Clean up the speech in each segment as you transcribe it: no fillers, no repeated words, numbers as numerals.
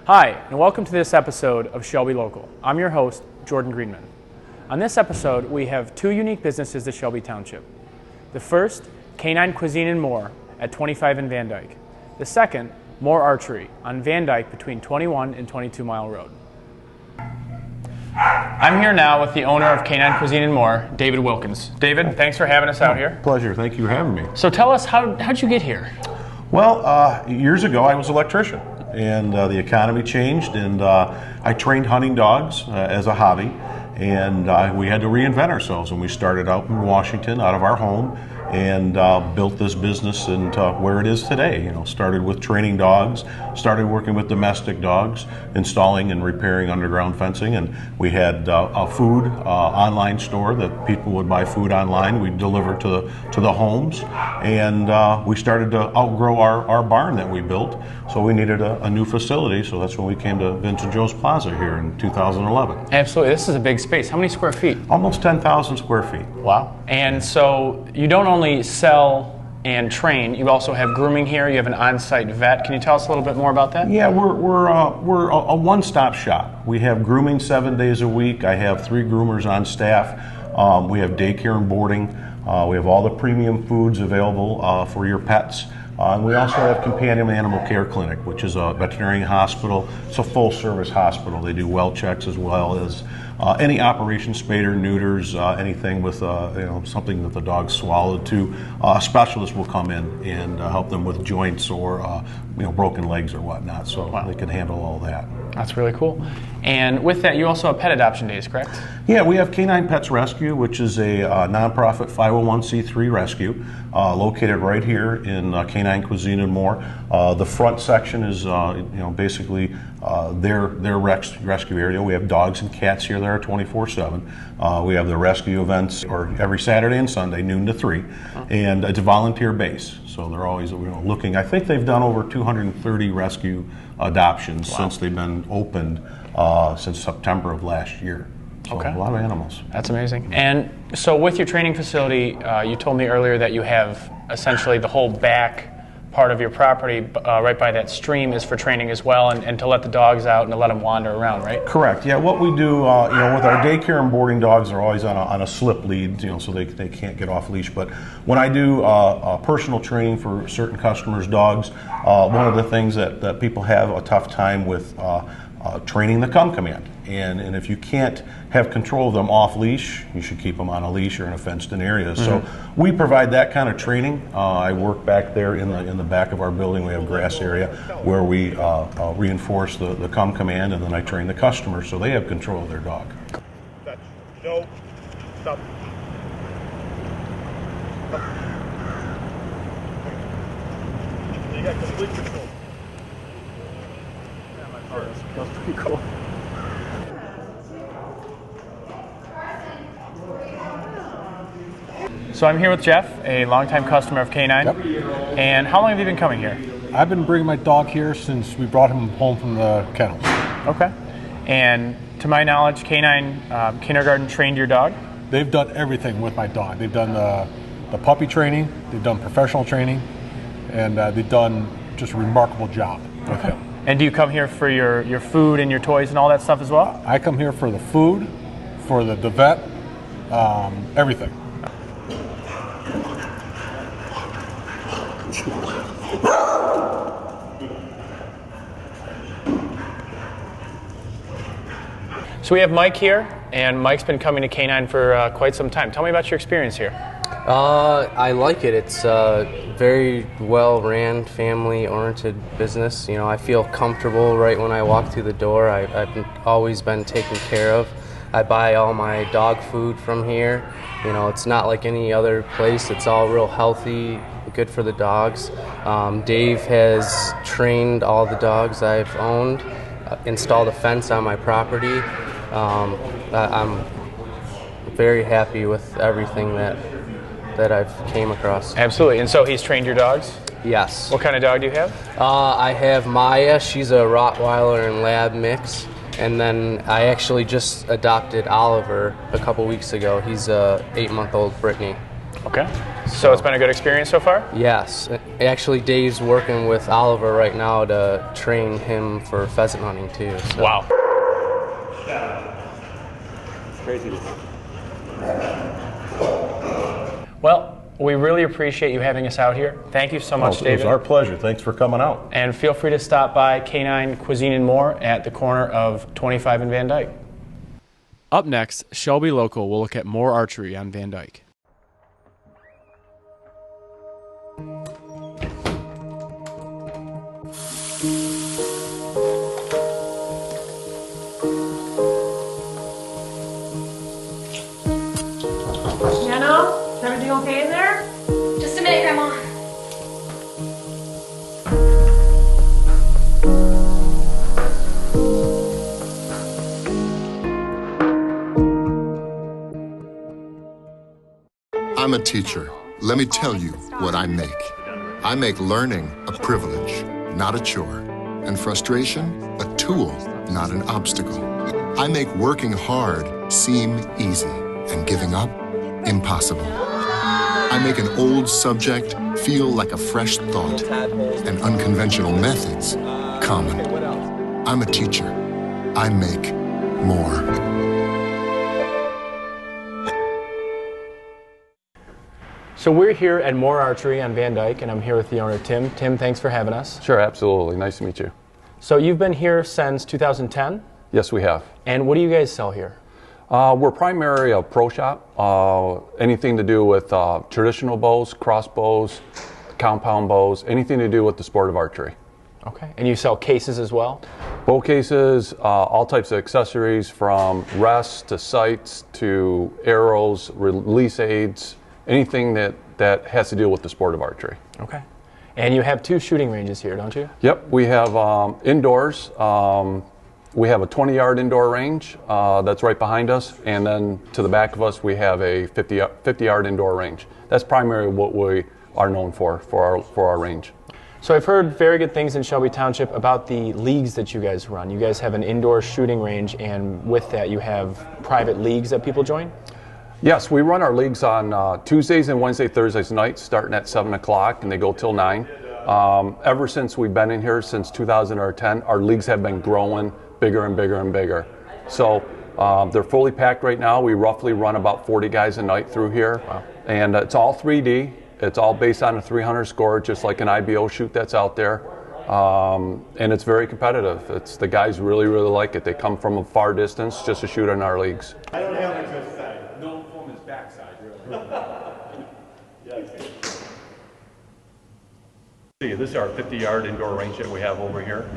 Hi, and welcome to this episode of Shelby Local. I'm your host, Jordan Greenman. On this episode, we have two unique businesses to Shelby Township. The first, Canine Cuisine and More at 25 in Van Dyke. The second, More Archery on Van Dyke between 21 and 22 Mile Road. I'm here now with the owner of Canine Cuisine and More, David Wilkins. David, thanks for having us out here. Pleasure. Thank you for having me. So tell us, how'd you get here? Well, years ago I was an electrician, and the economy changed, and I trained hunting dogs as a hobby, and we had to reinvent ourselves, and we started out in Washington out of our home and built this business into where it is today. You know, started with training dogs, started working with domestic dogs, installing and repairing underground fencing, and we had a food online store that people would buy food online. We delivered to the homes, and we started to outgrow our barn that we built, so we needed a new facility, so that's when we came to Vincent Joe's Plaza here in 2011. Absolutely. This is a big space. How many square feet? Almost 10,000 square feet. Wow. And so you don't only sell and train, you also have grooming here, you have an on-site vet. Can you tell us a little bit more about that? Yeah, we're a one-stop shop. We have grooming 7 days a week. I have 3 groomers on staff. We have daycare and boarding. We have all the premium foods available for your pets. And we also have Companion Animal Care Clinic, which is a veterinary hospital. It's a full-service hospital. They do well checks as well as any operation, spay or neuters, anything with something that the dog swallowed to. A specialist will come in and help them with joints or broken legs or whatnot, so they can handle all that. That's really cool. And with that, you also have pet adoption days, correct? Yeah, we have Canine Pets Rescue, which is a nonprofit 501c3 rescue located right here in Canine Cuisine and More. The front section is basically their rescue area. We have dogs and cats here that are 24/7. We have the rescue events every Saturday and Sunday, noon to 3, and it's a volunteer base. So they're always looking. I think they've done over 230 rescue adoptions since they've been opened since September of last year. So a lot of animals. That's amazing. And so with your training facility, you told me earlier that you have essentially the whole back part of your property right by that stream is for training as well, and to let the dogs out and to let them wander around, right? Correct. Yeah, what we do, with our daycare and boarding dogs, are always on a slip lead, so they can't get off leash. But when I do personal training for certain customers' dogs, one of the things that people have a tough time with training the come command. And if you can't have control of them off leash, you should keep them on a leash or in a fenced in area. Mm-hmm. So we provide that kind of training. I work back there in the back of our building. We have a grass area where we reinforce the come command, and then I train the customers so they have control of their dog. No, stop. You got complete control. That's pretty cool. So I'm here with Jeff, a longtime customer of Canine. Yep. And how long have you been coming here? I've been bringing my dog here since we brought him home from the kennels. Okay. And to my knowledge, Canine Kindergarten trained your dog? They've done everything with my dog. They've done the puppy training, they've done professional training, and they've done just a remarkable job with him. And do you come here for your food and your toys and all that stuff as well? I come here for the food, for the vet, everything. So we have Mike here, and Mike's been coming to Canine for quite some time. Tell me about your experience here. I like it. It's a very well-ran, family-oriented business. I feel comfortable right when I walk through the door. I've always been taken care of. I buy all my dog food from here. It's not like any other place. It's all real healthy, good for the dogs. Dave has trained all the dogs I've owned, installed a fence on my property. I'm very happy with everything that I've came across. Absolutely. And so he's trained your dogs? Yes. What kind of dog do you have? I have Maya. She's a Rottweiler and Lab mix. And then I actually just adopted Oliver a couple weeks ago. He's a 8-month-old Brittany. Okay. So it's been a good experience so far? Yes. Actually, Dave's working with Oliver right now to train him for pheasant hunting too. So. Wow. Crazy. Well, we really appreciate you having us out here. Thank you so much, It David. was our pleasure. Thanks for coming out. And feel free to stop by Canine Cuisine and More at the corner of 25 and Van Dyke. Up next, Shelby Local will look at more archery on Van Dyke. Is everything okay in there? Just a minute, Grandma. I'm a teacher. Let me tell you what I make. I make learning a privilege, not a chore, and frustration a tool, not an obstacle. I make working hard seem easy and giving up impossible. I make an old subject feel like a fresh thought and unconventional methods common. I'm a teacher. I make more. So we're here at More Archery on Van Dyke, and I'm here with the owner, Tim. Tim, thanks for having us. Sure, absolutely. Nice to meet you. So you've been here since 2010, Yes, we have. and what do you guys sell here? We're primarily a pro shop. Anything to do with traditional bows, crossbows, compound bows, anything to do with the sport of archery. Okay. And you sell cases as well? Bow cases, all types of accessories from rests to sights to arrows, release aids, anything that has to do with the sport of archery. Okay. And you have 2 shooting ranges here, don't you? Yep, we have indoors. We have a 20-yard indoor range that's right behind us, and then to the back of us we have a 50-yard indoor range. That's primarily what we are known for our range. So I've heard very good things in Shelby Township about the leagues that you guys run. You guys have an indoor shooting range, and with that you have private leagues that people join? Yes, we run our leagues on Tuesdays and Wednesday, Thursdays nights, starting at 7 o'clock, and they go till 9. Ever since we've been in here, since 2010, our leagues have been growing bigger and bigger and bigger. So they're fully packed right now. We roughly run about 40 guys a night through here. Wow. And it's all 3D. It's all based on a 300 score, just like an IBO shoot that's out there. And it's very competitive. The guys really, really like it. They come from a far distance just to shoot in our leagues. I don't have this side. No from his backside, really. This is our 50-yard indoor range that we have over here.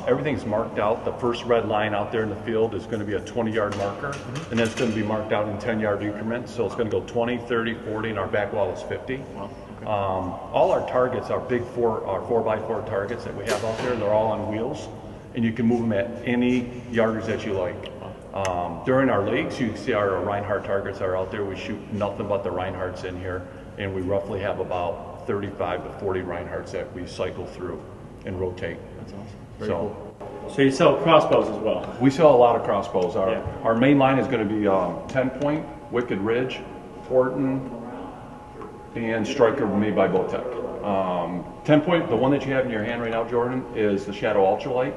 Everything's marked out. The first red line out there in the field is going to be a 20-yard marker, and then it's going to be marked out in 10-yard increments. So it's going to go 20, 30, 40, and our back wall is 50. Wow. Okay. All our targets, our big 4x4 targets that we have out there, they're all on wheels, and you can move them at any yardage that you like. During our leagues, you can see our Reinhardt targets are out there. We shoot nothing but the Reinhardts in here, and we roughly have about 35 to 40 Reinhardts that we cycle through and rotate. That's awesome. Very cool. So you sell crossbows as well? We sell a lot of crossbows. Our main line is going to be 10-point, Wicked Ridge, Horton, and Striker made by Bowtech. 10-point, the one that you have in your hand right now, Jordan, is the Shadow Ultralight.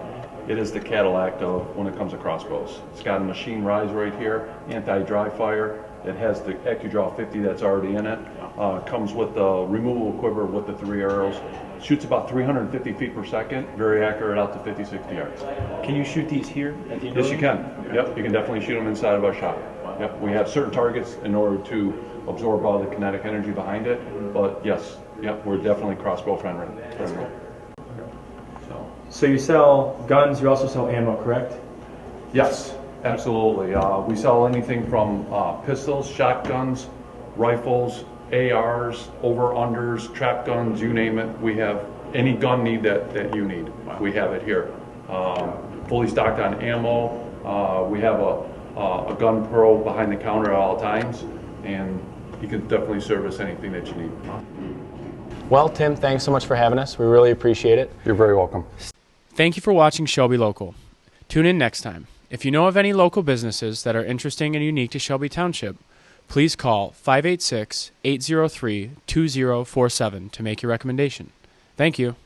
It is the Cadillac of when it comes to crossbows. It's got a machine rise right here, anti-dry fire. It has the AccuDraw 50 that's already in it. Comes with the removable quiver with the 3 arrows. Shoots about 350 feet per second, very accurate out to 50, 60 yards. Can you shoot these here at the Yes, you can. Yep, you can definitely shoot them inside of our shop. Yep, we have certain targets in order to absorb all the kinetic energy behind it. But yes, yep, we're definitely crossbow friendly. That's cool. So you sell guns, you also sell ammo, correct? Yes, absolutely. We sell anything from pistols, shotguns, rifles, ARs, over-unders, trap guns, you name it. We have any gun need that you need. Wow. We have it here. Fully stocked on ammo. We have a gun pro behind the counter at all times, and you can definitely service anything that you need. Well, Tim, thanks so much for having us. We really appreciate it. You're very welcome. Thank you for watching Shelby Local. Tune in next time. If you know of any local businesses that are interesting and unique to Shelby Township, please call 586-803-2047 to make your recommendation. Thank you.